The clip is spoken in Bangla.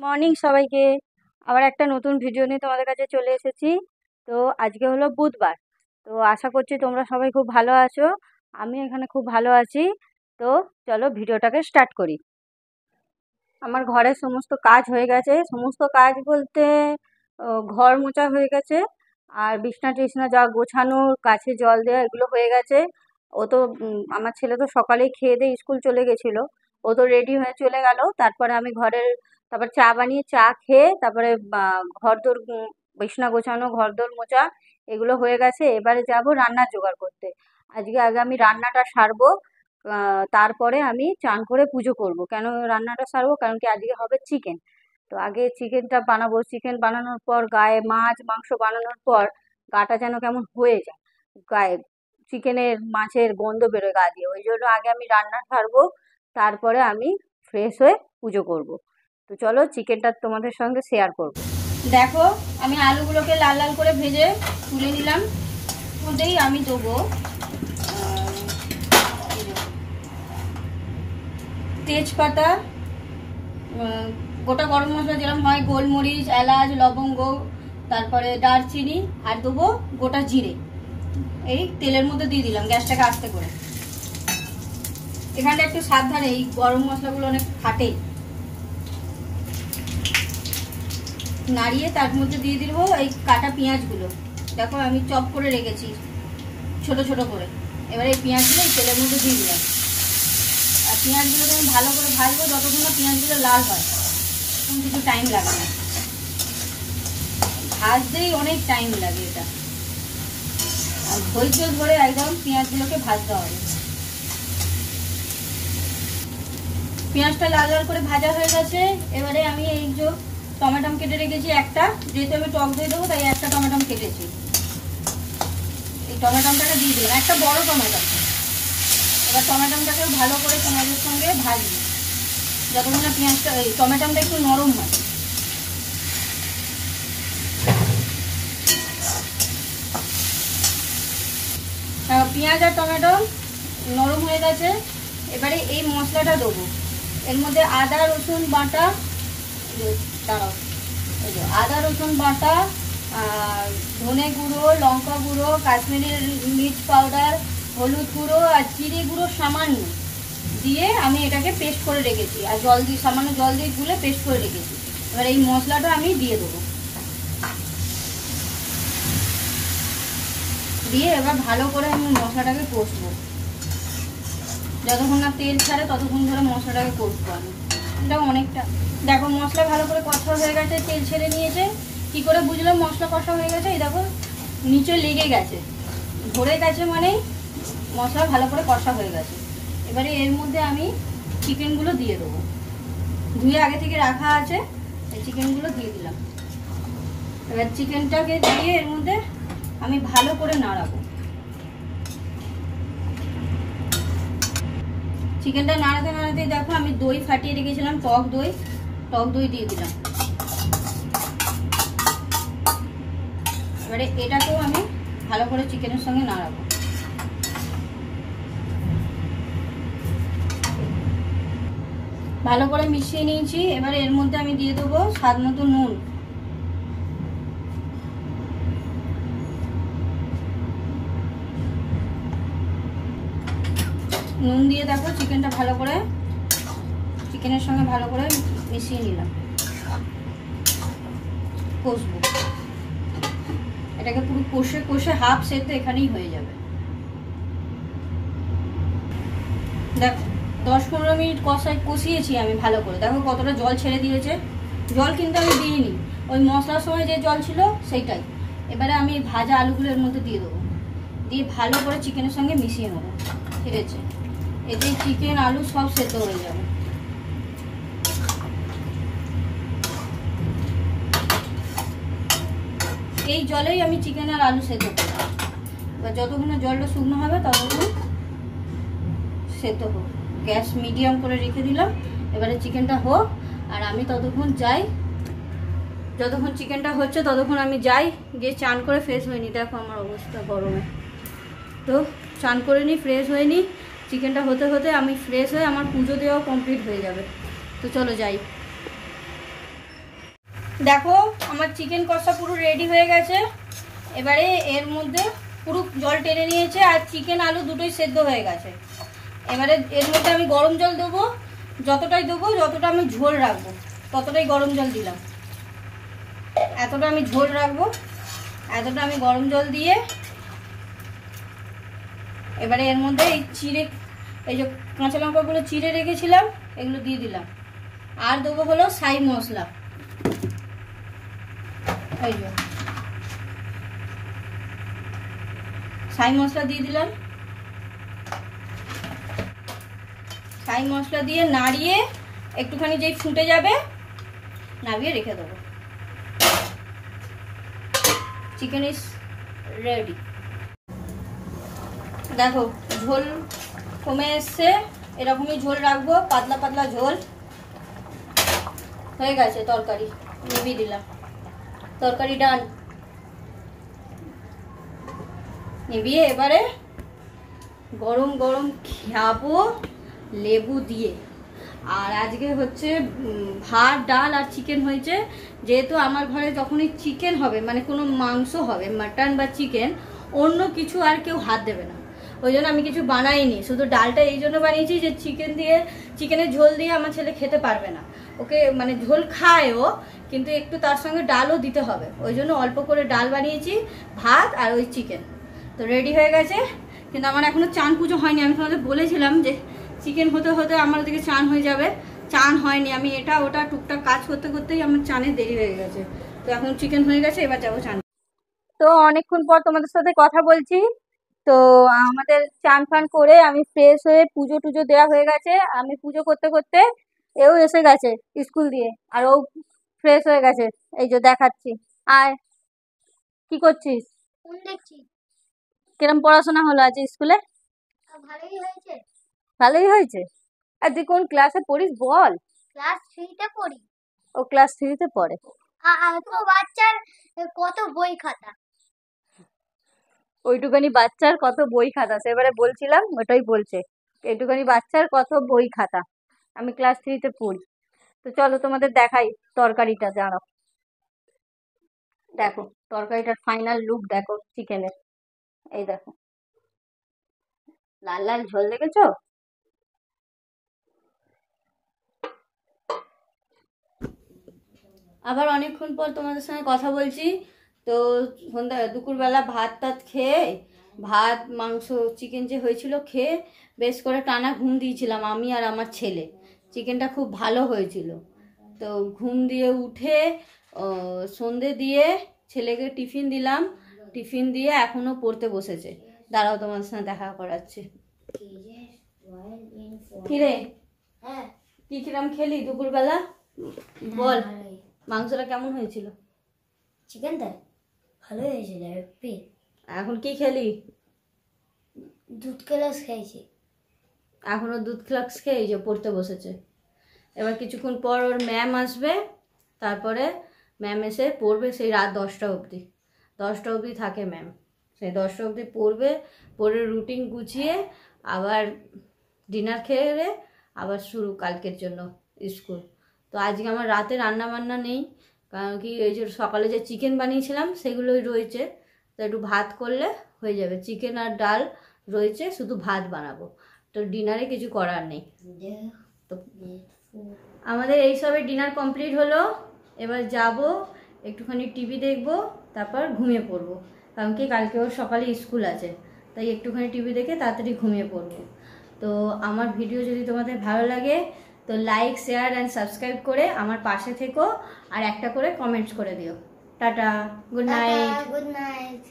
মর্নিং সবাইকে। আবার একটা নতুন ভিডিও নিয়ে তোমাদের কাছে চলে এসেছি। তো আজকে হলো বুধবার। তো আশা করছি তোমরা সবাই খুব ভালো আছো। আমি এখানে খুব ভালো আছি। তো চলো ভিডিওটাকে স্টার্ট করি। আমার ঘরের সমস্ত কাজ হয়ে গেছে, সমস্ত কাজ বলতে ঘর মোছা হয়ে গেছে, আর বিছনা টিছনা যা গোছানো, গাছে জল দেওয়া, এগুলো হয়ে গেছে। ও তো আমার ছেলে তো সকালেই খেয়ে দিয়ে স্কুল চলে গেছিলো। ও তো রেডি হয়ে চলে গেল। তারপরে আমি তারপর চা বানিয়ে চা খেয়ে তারপরে ঘরদোর বিছনা গোছানো, ঘরদোর মোছা এগুলো হয়ে গেছে। এবারে যাব রান্নার জোগাড় করতে। আগে আমি রান্নাটা সারবো। তারপরে আমি চান করে পুজো করব। কেন রান্নাটা সারবো? কারণ কি আজকে হবে চিকেন। তো আগে চিকেনটা বানাবো। চিকেন বানানোর পর গায়ে মাছ মাংস বানানোর পর গাটা যেন কেমন হয়ে যায়, গায়ে চিকেনের মাছের গন্ধ বেরোয় গা দিয়ে। ওই জন্য আগে আমি রান্না সারবো, তারপরে আমি ফ্রেশ হয়ে পুজো করব। তো চলো চিকেনটা তোমাদের সঙ্গে শেয়ার করব। দেখো, আমি আলুগুলোকে লাল লাল করে ভেজে তুলে নিলাম। মধ্যেই আমি দেবো তেজপাতা, গোটা গরম মশলা যেরকম হয়, গোলমরিচ, এলাচ, লবঙ্গ, তারপরে দারচিনি, আর দেবো গোটা জিরে। এই তেলের মধ্যে দিয়ে দিলাম, গ্যাসটাকে আস্তে করে। এখানটা একটু সাবধানে, এই গরম মশলাগুলো অনেক ফাটে। নাড়িয়ে তার মধ্যে দিয়ে দিব এই কাটা পেঁয়াজগুলো। দেখো আমি চপ করে রেখেছি ছোট ছোট করে। এবারে এই পেঁয়াজগুলো এই তেলের মধ্যে দিয়ে দিলাম। আর পেঁয়াজগুলোকে আমি ভালো করে ভাজবো যতক্ষণ না পেঁয়াজগুলো লাল হয়। তখন কিছু টাইম লাগে না, ভাজতেই অনেক টাইম লাগে এটা। আর ধৈর্য ধরে একদম পেঁয়াজগুলোকে ভাজতে হবে। পেঁয়াজটা লাল লাল করে ভাজা হয়ে গেছে। এবারে আমি এই যে টমেটো কেটে রেখেছি একটা, যেহেতু আমি টক দই দেবো তাই একটা টমেটো কেটেছি। এই টমেটোটাকে দিয়ে দিলাম, একটা বড় টমেটো। এবার টমেটোটাকে ভালো করে পেঁয়াজের সঙ্গে ভাজবো যতক্ষণ না পেঁয়াজটা এই টমেটোটা একটু নরম হয়। পেঁয়াজ আর টমেটো নরম হয়ে গেছে। এবারে এই মশলাটা দেবো। এর মধ্যে আদা রসুন বাটা, দাঁড়াও, এই যে আদা রসুন বাটা, ধনে গুঁড়ো, লঙ্কা গুঁড়ো, কাশ্মীরি মির্চ পাউডার, হলুদ গুঁড়ো আর জিরে গুঁড়ো সামান্য দিয়ে আমি এটাকে পেস্ট করে রেখেছি। আর জল দিয়ে, সামান্য জল দিয়ে গুলে পেস্ট করে রেখেছি। এবার এই মশলাটা আমি দিয়ে দেবো। দিয়ে এবার ভালো করে আমি মশলাটাকে কষবো। যতক্ষণ না তেল ছাড়ে ততক্ষণ ধরে মশলাটাকে কষবো আমি। এটা অনেকটা, দেখো মশলা ভালো করে কষা হয়ে গেছে, তেল ছেড়ে নিয়েছে। কি করে বুঝলাম মশলা কষা হয়ে গেছে? এই দেখো নিচে লেগে গেছে, ধরে গেছে, মানে মশলা ভালো করে কষা হয়ে গেছে। এবারে এর মধ্যে আমি চিকেনগুলো দিয়ে দেবো। ধুয়ে আগে থেকে রাখা আছে, এই চিকেনগুলো দিয়ে দিলাম। এবার চিকেনটাকে দিয়ে এর মধ্যে আমি ভালো করে নাড়াবো। চিকেনটা নাড়াতে নাড়াতে দেখো আমি দই ফাটিয়ে রেখেছিলাম, টক দই দিয়ে দিলাম। এবারে এটাকেও আমি ভালো করে চিকেনের সঙ্গে নাড়াবো। ভালো করে মিশিয়ে নিয়েছি। এবারে এর মধ্যে আমি দিয়ে দেবো স্বাদ মতো নুন। নুন দিয়ে দেখো চিকেনটা ভালো করে চিকেনের সঙ্গে ভালো করে মিশিয়ে নিলাম। কষবো এটাকে, পুরো কষে কষে হাফ সেদ্ধ এখানেই হয়ে যাবে। দেখো 10-15 মিনিট কষিয়েছি আমি ভালো করে। দেখো কতটা জল ছেড়ে দিয়েছে। জল কিন্তু আমি দিইনি, ওই মশলার সময় যে জল ছিল সেইটাই। এবারে আমি ভাজা আলুগুলো এর মধ্যে দিয়ে দেবো, দিয়ে ভালো করে চিকেনের সঙ্গে মিশিয়ে নেবো। ঠিক আছে, এতে চিকেন আলু সব সেদ্ধ হয়ে যাবে। এই জলেই আমি চিকেন আর আলু সেদ্ধ করব। এবার যতক্ষণ জলটা শুকনো হবে ততক্ষণ সেদ্ধ হোক। গ্যাস মিডিয়াম করে রেখে দিলাম। এবারে চিকেনটা হোক, আর আমি ততক্ষণ যাই। যতক্ষণ চিকেনটা হচ্ছে ততক্ষণ আমি যাই, গিয়ে চান করে ফ্রেশ হয়ে নি। দেখো আমার অবস্থা গরমে, তো চান করে নি, ফ্রেশ হয়ে নি। চিকেনটা হতে হতে আমি ফ্রেশ হয়ে আমার পুজো দেওয়াও কমপ্লিট হয়ে যাবে। তো চলো যাই। দেখো আমার চিকেন কষা পুরো রেডি হয়ে গেছে। এবারে এর মধ্যে পুরো জল টেনে নিয়েছে আর চিকেন আলু দুটোই সেদ্ধ হয়ে গেছে। এবারে এর মধ্যে আমি গরম জল দেবো, যতটাই দেবো যতটা আমি ঝোল রাখবো ততটাই গরম জল দিলাম। এতটা আমি ঝোল রাখবো, এতটা আমি গরম জল দিয়ে এবারে এর মধ্যে এই যে কাঁচা লঙ্কাগুলো চিড়ে রেখেছিলাম এগুলো দিয়ে দিলাম। আর দেবো হলো ছাই মশলা, এই যে ছাই মশলা দিয়ে দিলাম। ছাই মশলা দিয়ে নাড়িয়ে একটুখানি যেই ফুটে যাবে নামিয়ে রেখে দেবো। Chicken is ready. দেখো ঝোল কমে এসছে, এরকমই ঝোল রাখবো, পাতলা পাতলা ঝোল হয়ে গেছে। তরকারি নিভিয়ে দিলাম, তরকারি ডান। নিভিয়ে এবারে গরম গরম খাবো লেবু দিয়ে। আর আজকে হচ্ছে ভাত ডাল আর চিকেন হয়েছে। যেহেতু আমার ঘরে যখনই চিকেন হবে মানে কোনো মাংস হবে, মাটন বা চিকেন, অন্য কিছু আর কেউ হাত দেবে না, ওই জন্য আমি কিছু বানাইনি। শুধু ডালটা এই জন্য বানিয়েছি যে চিকেনের ঝোল দিয়ে আমার ছেলে খেতে পারবে না, ওকে মানে ঝোল খায় ও, কিন্তু একটু তার সঙ্গে ডালও দিতে হবে, ওই জন্য অল্প করে ডাল বানিয়েছি, ভাত আর ওই চিকেন। তো রেডি হয়ে গেছে, কিন্তু আমার এখনো চান পুজো হয়নি। আমি তোমাদের বলেছিলাম যে চিকেন হতে হতে আমার ওদিকে চান হয়ে যাবে, চান হয়নি। আমি এটা ওটা টুকটাক কাজ করতে করতেই আমার চানের দেরি হয়ে গেছে। তো এখন চিকেন হয়ে গেছে, এবার যাবো চান। তো অনেকক্ষণ পর তোমাদের সাথে কথা বলছি। তো আমাদের চান ফান করে আমি ফ্রেশ হয়ে পুজো টুজো দেওয়া হয়ে গেছে। আমি পুজো করতে করতে এও এসে গেছে স্কুল দিয়ে, আর ও ফ্রেশ হয়ে গেছে। এই যে দেখাচ্ছি, আয় কি করছিস? দেখছি কিরম পড়াশোনা হলো আজ স্কুলে? ভালোই হয়েছে। ভালোই হয়েছে। আর তুই কোন ক্লাসে পড়িস বল? ক্লাস 3-তে পড়ি। ও ক্লাস 3-তে পড়ে। তো বাচ্চার কত বই খাতা? ওইটুকানি বাচ্চার কত বই খাতা সেবারে বলছিলাম, ওটাই বলছে এইটুকানি বাচ্চার কত বই খাতা। আমি ক্লাস 3-তে পড়ি। তো চলো তোমাদের দেখাই তরকারিটা, দাঁড়াও। দেখো তরকারিটার ফাইনাল লুক দেখো চিকেনের। এই দেখো লাল লাল ঝোল দেখেছো? আবার অনেকক্ষণ পর তোমাদের সঙ্গে কথা বলছি। তো দুপুরবেলা ভাত টাত খেয়ে, ভাত মাংস চিকেন যে হয়েছিল খেয়ে বেশ করে টানা ঘুম দিয়েছিলাম আমি আর আমার ছেলে। চিকেনটা খুব ভালো হয়েছিল। তো ঘুম দিয়ে উঠে সন্ধে দিয়ে ছেলেকে টিফিন দিলাম, টিফিন দিয়ে এখনো পড়তে বসেছে। দাঁড়াও তোমাদের সঙ্গে দেখা করাচ্ছি। কিরে কি কিরম খেলি দুপুরবেলা বল? মাংসটা কেমন হয়েছিল? চিকেনটা ভালো হয়েছিল। এখন কি খেলি? দুধ গ্লাস খেয়েছি। এখনো দুধ ফ্লাক্স খেয়ে যে পড়তে বসেছে। এবার কিছুক্ষণ পর ওর ম্যাম আসবে, তারপরে ম্যাম এসে পড়বে সেই রাত 10টা অবধি। 10টা অবধি থাকে ম্যাম, সেই 10টা অবধি পড়বে। পড়ে রুটিন গুছিয়ে আবার ডিনার খেয়ে আবার শুরু কালকের জন্য স্কুল। তো আজকে আমার রাতে রান্না বান্না নেই, কারণ কি এই যে সকালে যে চিকেন বানিয়েছিলাম সেগুলোই রয়েছে। তো একটু ভাত করলে হয়ে যাবে, চিকেন আর ডাল রয়েছে, শুধু ভাত বানাবো। তো ডিনারে কিছু করার নেই। তো আমাদের এইসবে ডিনার কমপ্লিট হলো। এবার যাব একটুখানি টিভি দেখবো, তারপর ঘুমিয়ে পড়বো, কারণ কি কালকে ওর সকালে স্কুল আছে। তাই একটুখানি টিভি দেখে তাড়াতাড়ি ঘুমিয়ে পড়বো। তো আমার ভিডিও যদি তোমাদের ভালো লাগে তো লাইক শেয়ার অ্যান্ড সাবস্ক্রাইব করে আমার পাশে থেকো, আর একটা করে কমেন্টস করে দিও। Tata, good night. Good night.